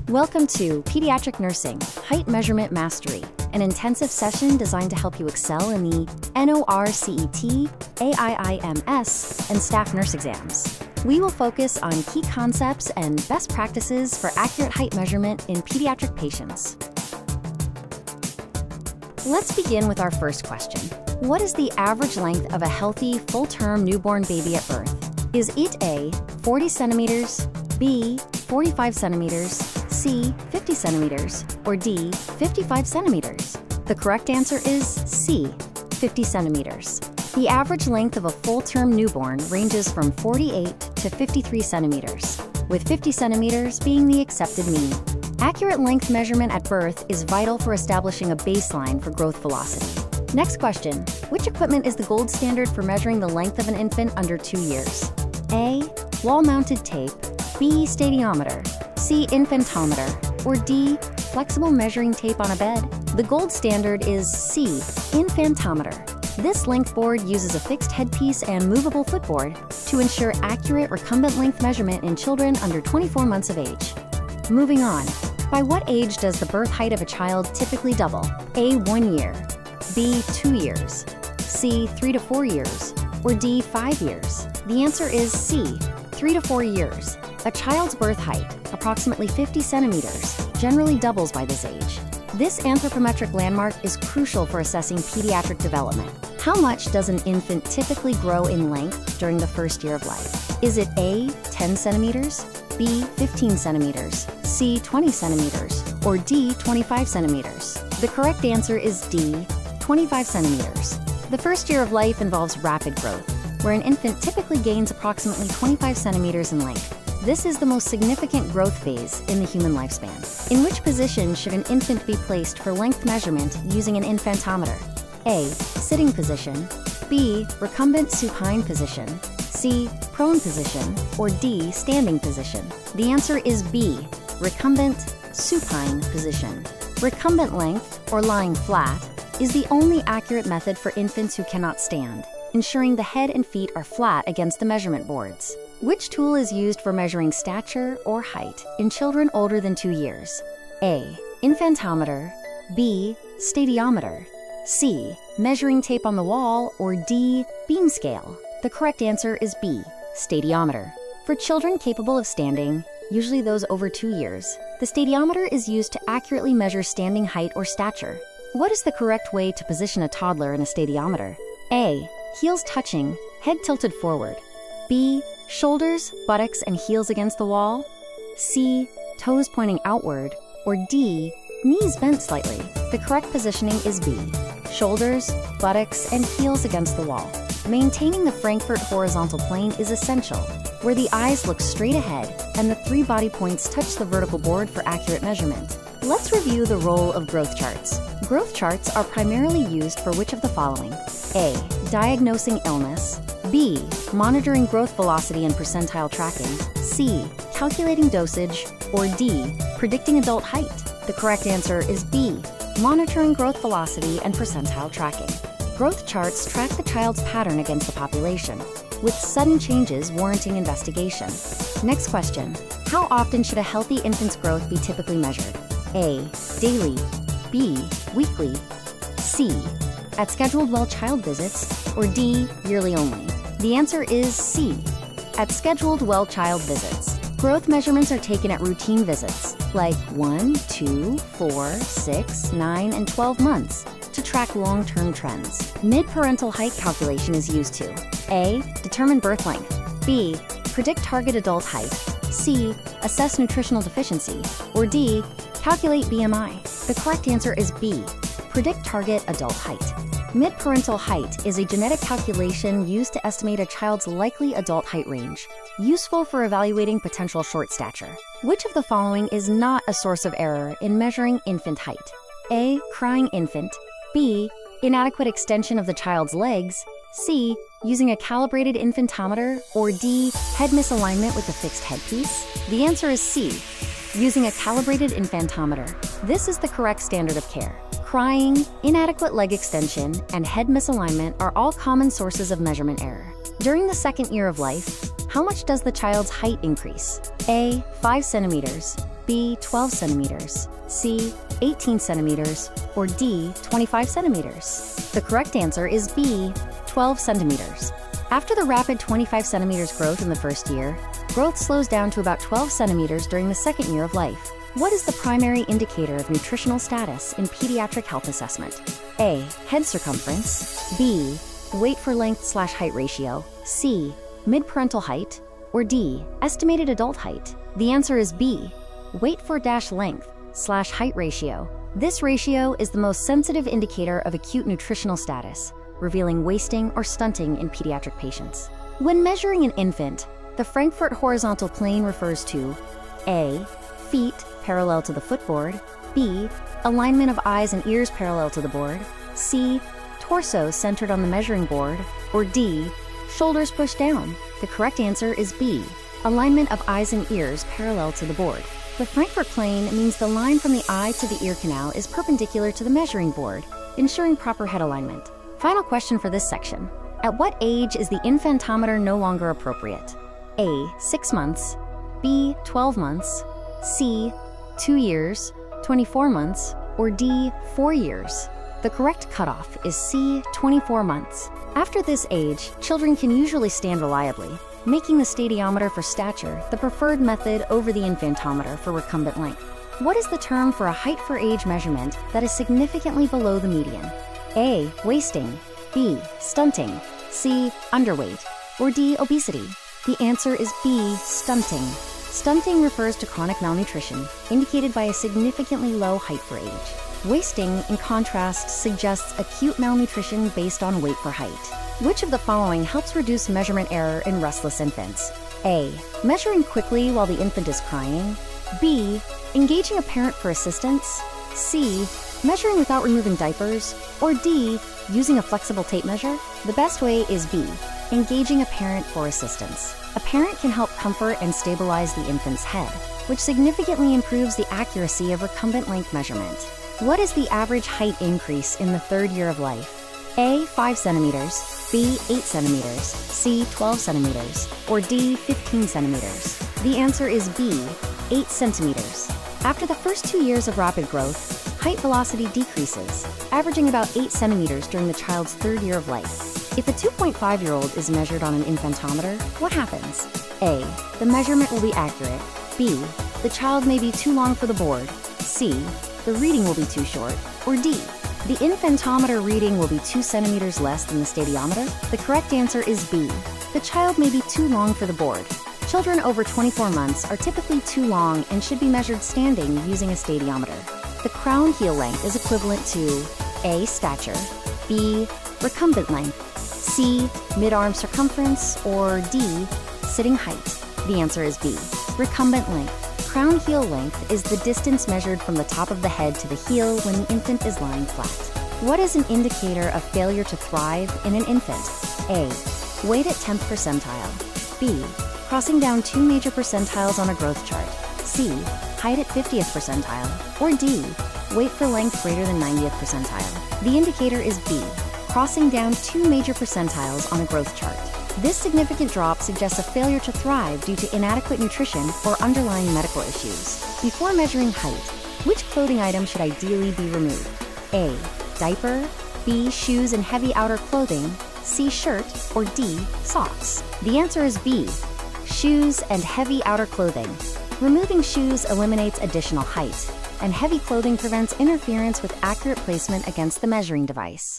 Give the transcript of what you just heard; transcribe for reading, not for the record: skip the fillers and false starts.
Welcome to Pediatric Nursing, Height Measurement Mastery, an intensive session designed to help you excel in the NORCET, AIIMS, and staff nurse exams. We will focus on key concepts and best practices for accurate height measurement in pediatric patients. Let's begin with our first question. What is the average length of a healthy, full-term newborn baby at birth? Is it A, 40 centimeters, B, 45 centimeters, C, 50 centimeters, or D, 55 centimeters? The correct answer is C, 50 centimeters. The average length of a full-term newborn ranges from 48 to 53 centimeters, with 50 centimeters being the accepted mean. Accurate length measurement at birth is vital for establishing a baseline for growth velocity. Next question, which equipment is the gold standard for measuring the length of an infant under 2 years? A, wall-mounted tape, B, stadiometer, C, infantometer, or D, flexible measuring tape on a bed? The gold standard is C, infantometer. This length board uses a fixed headpiece and movable footboard to ensure accurate recumbent length measurement in children under 24 months of age. Moving on, by what age does the birth height of a child typically double? A, 1 year, B, 2 years, C, 3 to 4 years, or D, 5 years? The answer is C, 3 to 4 years. A child's birth height, approximately 50 centimeters, generally doubles by this age. This anthropometric landmark is crucial for assessing pediatric development. How much does an infant typically grow in length during the first year of life? Is it A, 10 centimeters, B, 15 centimeters, C, 20 centimeters, or D, 25 centimeters? The correct answer is D, 25 centimeters. The first year of life involves rapid growth, where an infant typically gains approximately 25 centimeters in length. This is the most significant growth phase in the human lifespan. In which position should an infant be placed for length measurement using an infantometer? A, sitting position, B, recumbent supine position, C, prone position, or D, standing position? The answer is B, recumbent supine position. Recumbent length, or lying flat, is the only accurate method for infants who cannot stand, ensuring the head and feet are flat against the measurement boards. Which tool is used for measuring stature or height in children older than 2 years? A, infantometer, B, stadiometer, C, measuring tape on the wall, or D, beam scale? The correct answer is B, stadiometer. For children capable of standing, usually those over 2 years, the stadiometer is used to accurately measure standing height or stature. What is the correct way to position a toddler in a stadiometer? A, heels touching, head tilted forward. B, shoulders, buttocks, and heels against the wall. C, toes pointing outward. Or D, knees bent slightly. The correct positioning is B, shoulders, buttocks, and heels against the wall. Maintaining the Frankfurt horizontal plane is essential, where the eyes look straight ahead and the 3 body points touch the vertical board for accurate measurement. Let's review the role of growth charts. Growth charts are primarily used for which of the following? A, diagnosing illness, B, monitoring growth velocity and percentile tracking, C, calculating dosage, or D, predicting adult height? The correct answer is B, monitoring growth velocity and percentile tracking. Growth charts track the child's pattern against the population, with sudden changes warranting investigation. Next question, how often should a healthy infant's growth be typically measured? A, daily, B, weekly, C, at scheduled well-child visits, or D, yearly only? The answer is C, at scheduled well-child visits. Growth measurements are taken at routine visits, like 1, 2, 4, 6, 9, and 12 months, to track long-term trends. Mid-parental height calculation is used to A, determine birth length, B, predict target adult height, C, assess nutritional deficiency, or D, calculate BMI. The correct answer is B, predict target adult height. Mid-parental height is a genetic calculation used to estimate a child's likely adult height range, useful for evaluating potential short stature. Which of the following is not a source of error in measuring infant height? A, crying infant, B, inadequate extension of the child's legs, C, using a calibrated infantometer, or D, head misalignment with a fixed headpiece? The answer is C, using a calibrated infantometer. This is the correct standard of care. Crying, inadequate leg extension, and head misalignment are all common sources of measurement error. During the second year of life, how much does the child's height increase? A, 5 centimeters, B, 12 centimeters, C, 18 centimeters, or D, 25 centimeters? The correct answer is B, 12 centimeters. After the rapid 25 centimeters growth in the first year, growth slows down to about 12 centimeters during the second year of life. What is the primary indicator of nutritional status in pediatric health assessment? A, head circumference, B, weight for length/height ratio, C, mid-parental height, or D, estimated adult height? The answer is B, weight for length/height ratio. This ratio is the most sensitive indicator of acute nutritional status, revealing wasting or stunting in pediatric patients. When measuring an infant, the Frankfurt horizontal plane refers to A, feet parallel to the footboard, B, alignment of eyes and ears parallel to the board, C, torso centered on the measuring board, or D, shoulders pushed down. The correct answer is B, alignment of eyes and ears parallel to the board. The Frankfurt plane means the line from the eye to the ear canal is perpendicular to the measuring board, ensuring proper head alignment. Final question for this section. At what age is the infantometer no longer appropriate? A, 6 months, B, 12 months, C, 2 years, 24 months, or D, 4 years? The correct cutoff is C, 24 months. After this age, children can usually stand reliably, making the stadiometer for stature the preferred method over the infantometer for recumbent length. What is the term for a height for age measurement that is significantly below the median? A, wasting, B, stunting, C, underweight, or D, obesity? The answer is B, stunting. Stunting refers to chronic malnutrition, indicated by a significantly low height for age. Wasting, in contrast, suggests acute malnutrition based on weight for height. Which of the following helps reduce measurement error in restless infants? A, measuring quickly while the infant is crying, B, engaging a parent for assistance, C, measuring without removing diapers, or D, using a flexible tape measure? The best way is B, engaging a parent for assistance. A parent can help comfort and stabilize the infant's head, which significantly improves the accuracy of recumbent length measurement. What is the average height increase in the third year of life? A, 5 centimeters, B, 8 centimeters, C, 12 centimeters, or D, 15 centimeters? The answer is B, 8 centimeters. After the first 2 years of rapid growth, height velocity decreases, averaging about 8 centimeters during the child's third year of life. If a 2.5-year-old is measured on an infantometer, what happens? A, the measurement will be accurate. B, the child may be too long for the board. C, the reading will be too short. Or D, the infantometer reading will be 2 centimeters less than the stadiometer? The correct answer is B, the child may be too long for the board. Children over 24 months are typically too long and should be measured standing using a stadiometer. The crown heel length is equivalent to A, stature, B, recumbent length, C, mid-arm circumference, or D, sitting height. The answer is B, recumbent length. Crown heel length is the distance measured from the top of the head to the heel when the infant is lying flat. What is an indicator of failure to thrive in an infant? A, weight at 10th percentile, B, crossing down 2 major percentiles on a growth chart, C, height at 50th percentile, or D, weight for length greater than 90th percentile. The indicator is B, crossing down 2 major percentiles on a growth chart. This significant drop suggests a failure to thrive due to inadequate nutrition or underlying medical issues. Before measuring height, which clothing item should ideally be removed? A, diaper, B, shoes and heavy outer clothing, C, shirt, or D, socks? The answer is B, shoes and heavy outer clothing. Removing shoes eliminates additional height, and heavy clothing prevents interference with accurate placement against the measuring device.